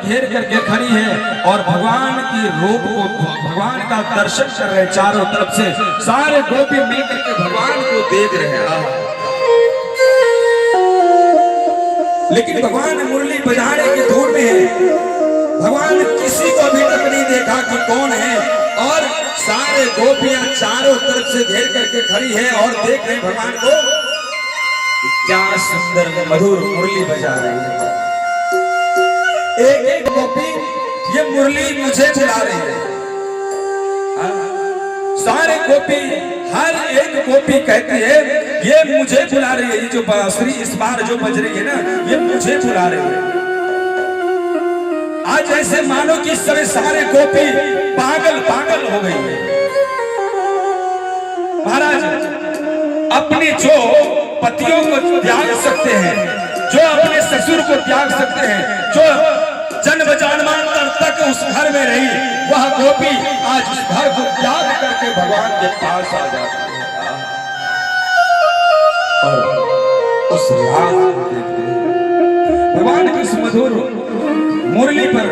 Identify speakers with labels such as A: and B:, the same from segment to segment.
A: घेर करके खड़ी है और भगवान की रूप को, भगवान का दर्शन कर रहे हैं। चारों तरफ से सारे गोपी मिल करके भगवान को देख रहे हैं। लेकिन भगवान मुरली बजाने की धूम में है। भगवान किसी को अभी तक नहीं देखा कि कौन है, और सारे गोपियां चारों तरफ से घेर करके खड़ी है और देख रहे हैं भगवान को। क्या सुंदर मधुर मुरली बजा रही है। एक एक गोपी ये मुरली मुझे बुला रही है। सारे गोपी, हर एक गोपी कहती है ये मुझे बुला रही है। ये जो बांसुरी इस बार जो बज रही है ना, ये मुझे बुला रही है। आज ऐसे मानो कि सारे गोपी पागल पागल हो गई है। महाराज अपने जो पतियों को त्याग सकते हैं, जो अपने ससुर को त्याग सकते हैं, जो जन्म जन्मांतर तक उस घर में रही, वह गोपी आज उस घर को त्याग करके भगवान के पास आ जाती है और उस रात को देखते हैं। भगवान की उस मधुर मुरली पर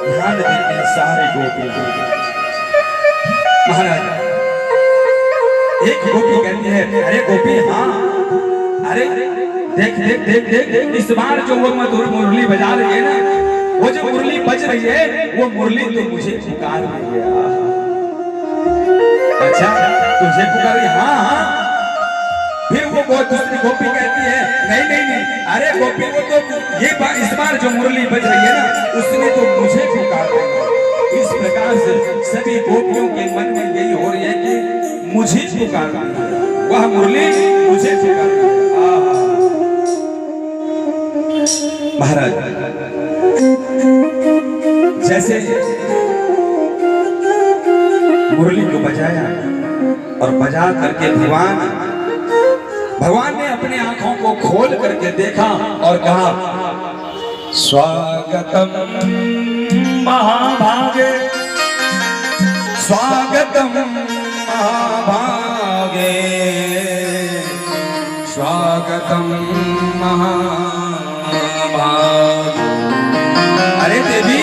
A: ध्यान देते हैं सारे गोपी। महाराज एक गोपी कहती है, अरे गोपी हाँ, अरे देख देख देख देख देख, इस बार जो वो मधुर मुरली बजा रही है ना, वो जो मुरली बज रही है, वो मुरली तो मुझे पुकार रही है। अच्छा तुझे पुकार रही? हाँ हाँ। फिर वो दूसरी गोपी कहती है, नहीं नहीं नहीं, अरे गोपी वो तो ये इस बार जो मुरली बज रही है ना, उसने तो मुझे पुकार रही है। इस प्रकार से सभी गोपियों के मन में यही हो रही है कि मुझे पुकार रही है, वह मुरली मुझे पुकार रही है। महाराज जैसे मुरली को बजाया और बजा करके भगवान ने अपने आंखों को खोल करके देखा और कहा, स्वागतम महाभागे, स्वागतम महाभागे, स्वागतम महाभागे। अरे देवी,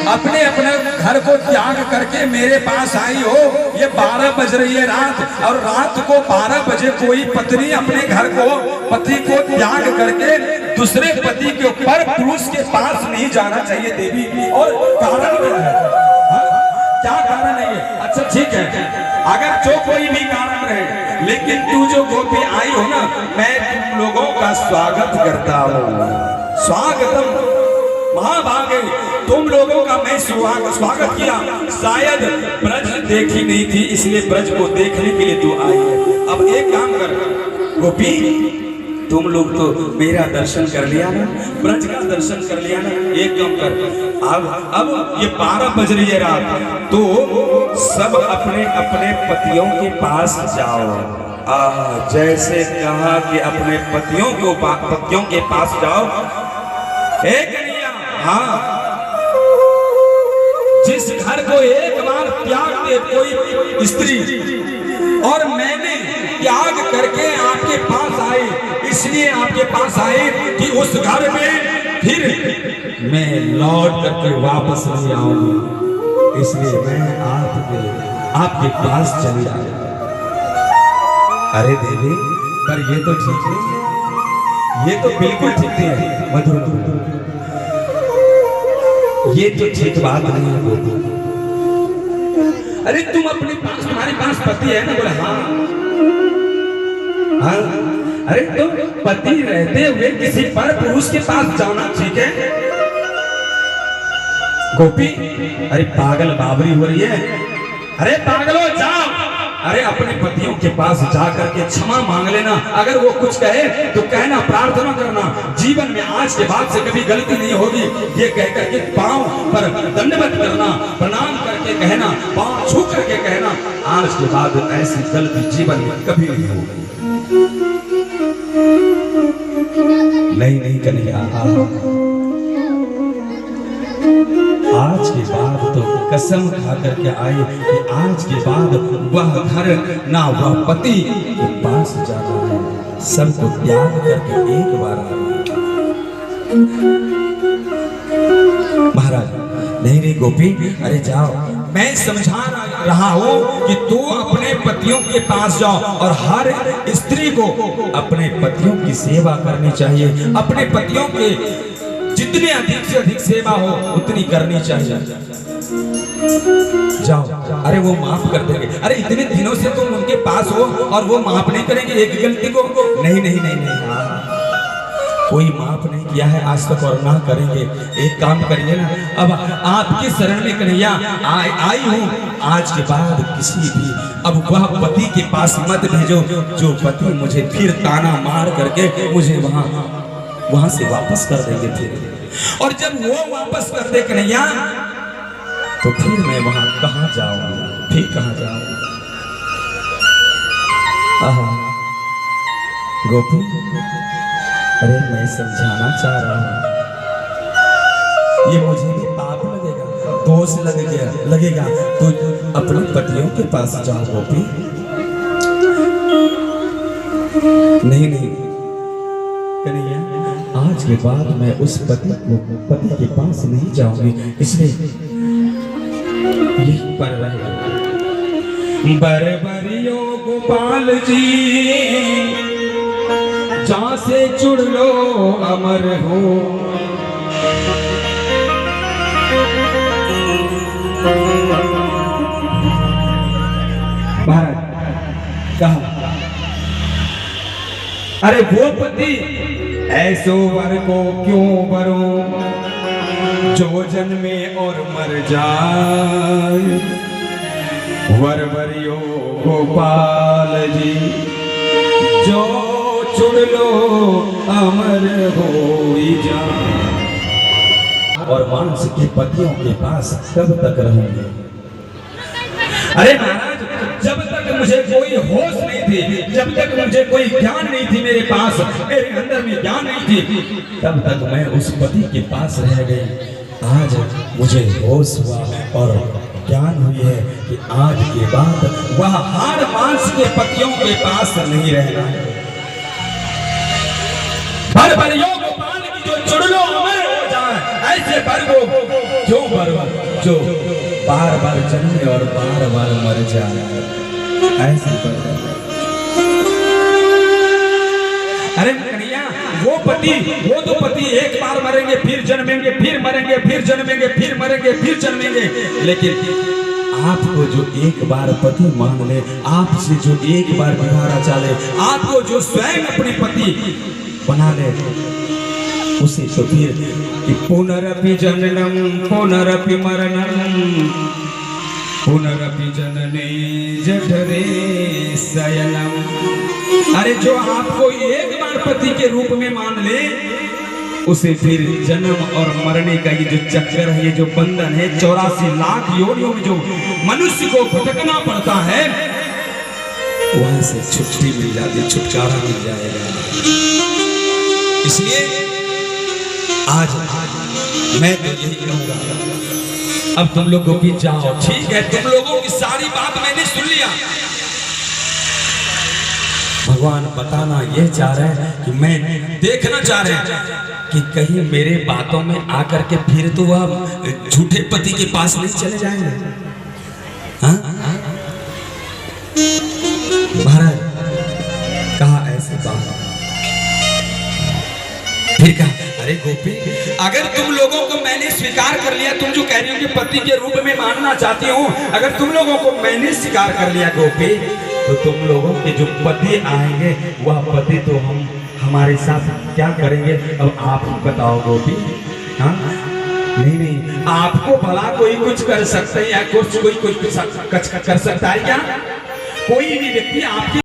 A: अपने अपने घर को त्याग करके मेरे पास आई हो। ये 12 बज रही है रात, और रात को 12 बजे कोई पत्नी अपने घर को, पति को त्याग करके दूसरे पति के ऊपर पुरुष के पास नहीं जाना चाहिए देवी। और कारण क्या है? क्या कारण है ये? अच्छा ठीक है, अगर जो कोई भी कारण रहे, लेकिन तू जो गोपी आई हो ना, मैं तुम लोगों का स्वागत करता हूँ। स्वागतम महाभागे, तुम लोगों का मैं स्वागत किया। शायद ब्रज देखी नहीं थी, इसलिए ब्रज को देखने के लिए तू आई है। अब एक काम कर गोपी, तुम लोग तो मेरा दर्शन कर लिया ना, ब्रज का दर्शन कर लिया ना, एक काम कर, अब ये 12 बज रही है रात, तो सब अपने अपने पतियों के पास जाओ। जैसे कहा कि अपने पतियों के पास जाओ। एक हाँ, जिस घर को एक बार त्याग दे कोई स्त्री, और मैंने त्याग करके आपके पास आई, इसलिए आपके पास आई कि उस घर में फिर मैं लौट करके वापस नहीं आऊंगी, इसलिए मैं आपके पास चली आई। अरे देवी, पर ये तो ठीक है, ये तो बिल्कुल ठीक है मधुर, ये तो ठीक बात नहीं है गोपी। अरे तुम अपने पास, तुम्हारे पास पति है ना? बोले हाँ हाँ। अरे तुम पति रहते हुए किसी पर पुरुष के पास जाना ठीक है गोपी? अरे पागल बाबरी हो रही है। अरे पागलो जाओ, अरे अपने पतियों के पास जाकर के क्षमा मांग लेना। अगर वो कुछ कहे तो कहना, प्रार्थना करना, जीवन में आज के बाद से कभी गलती नहीं होगी, ये कह करके पांव पर दंडवत करना, प्रणाम करके कहना, पांव छू करके कहना, आज के बाद ऐसी गलती जीवन में कभी नहीं होगी। नहीं कन्हैया, आज के बाद तो कसम खा करके आए कि आज के बाद वह घर ना वह पति के पास जाना है, सबको त्याग करके एक बार महाराज नहीं नहीं गोपी, अरे जाओ, मैं समझा रहा हूँ कि तू अपने पतियों के पास जाओ और हर स्त्री को अपने पतियों की सेवा करनी चाहिए। अपने पतियों के जितने अधिक से अधिक सेवा हो उतनी करनी चाहिए। जाओ, अरे वो माफ कर देंगे। अरे इतने दिनों से तुम उनके पास हो और वो माफ नहीं करेंगे एक गलती को? नहीं नहीं नहीं नहीं, कोई माफ नहीं किया है आज तक और ना करेंगे। एक काम करिए ना, अब आपकी शरण में कन्हैया आई हूँ, आज के बाद किसी भी अब वह पति के पास मत भेजो जो पति मुझे फिर ताना मार करके मुझे वहां से वापस कर देंगे फिर। और जब वो वापस कर दे कन्हैया तो फिर मैं वहां कहाँ जाऊंगा, फिर कहाँ जाऊंगा? गोपी, अरे मैं समझाना चाह रहा हूँ, ये मुझे भी पाप लगेगा, दोष लगेगा तो अपने पतियों के पास जाओ गोपी। नहीं नहीं कन्हैया, आज के बाद मैं उस पति के पास नहीं जाऊंगी, इसलिए यही पर रहे। बरबरियो गोपाल जी जहाँ से जुड़ लो अमर हो, कहा अरे वो पति ऐसो वर को क्यों बरो जो जन्मे और मर जाए। वरवरियो गोपाल जी जो जुड़ लो अमर हो जा। और मानस के पतियों के पास कब तक रहेंगे? अरे महाराज, जब तक मुझे कोई होश नहीं थी, जब तक मुझे कोई ज्ञान नहीं थी, मेरे पास मेरे अंदर में ज्ञान नहीं थी, तब तक मैं उस पति के पास रह गई। आज मुझे होश हुआ और ज्ञान हुई है कि आज के बाद वह हाड़ मांस के पतियों के पास नहीं रहना है। बरबरियो गोपाल की जो जुड़ लो अमर हो जाए, ऐसे बरगो क्यों बरबर जो बार बार जन्मे और बार बार मर जाए, ऐसे बरबर। अरे कन्हैया, वो पति, वो तो पति एक बार मरेंगे फिर जन्मेंगे, फिर मरेंगे फिर जन्मेंगे, फिर मरेंगे फिर जन्मेंगे, लेकिन आपको जो एक बार पति मान ले, आपसे जो एक बार विवाह रचा ले, आपको जो स्वयं अपने पति बना ले, उसे तो फिर कि पुनरपि जननम पुनरपि मरणम पुनरपि जनने जठरे शयनम। अरे जो आपको एक बार पति के रूप में मान ले, उसे फिर जन्म और मरने का ये जो चक्कर है, ये जो बंधन है, 84 लाख योनियों में जो मनुष्य को भटकना पड़ता है, वहां से छुट्टी मिल जाती, छुटकारा मिल जाएगा। इसलिए आज मैं तो यही कहूंगा, अब तुम लोगों की जाओ, ठीक है, तुम लोगों की सारी बात मैंने सुन लिया। भगवान बताना ये चाह रहे हैं कि मैं देखना चाह रहे हैं कि कहीं मेरे बातों में आकर के फिर तो वह झूठे पति के पास नहीं चले जाएंगे। हाँ महाराज, कहा ऐसे बात, फिर कहा अरे गोपी, अगर तुम लोगों को मैंने स्वीकार कर लिया, तुम जो कह रही हो कि पति के रूप में मानना चाहती हूँ, अगर तुम लोगों को मैंने स्वीकार कर लिया गोपी, तो तुम लोगों के जो पति आएंगे वह पति तो हमारे साथ क्या करेंगे? अब आप बताओ गोपी। हाँ नहीं नहीं, आपको भला कोई कुछ कर सकता है या कोई कुछ कर सकता है क्या? कोई भी व्यक्ति आपकी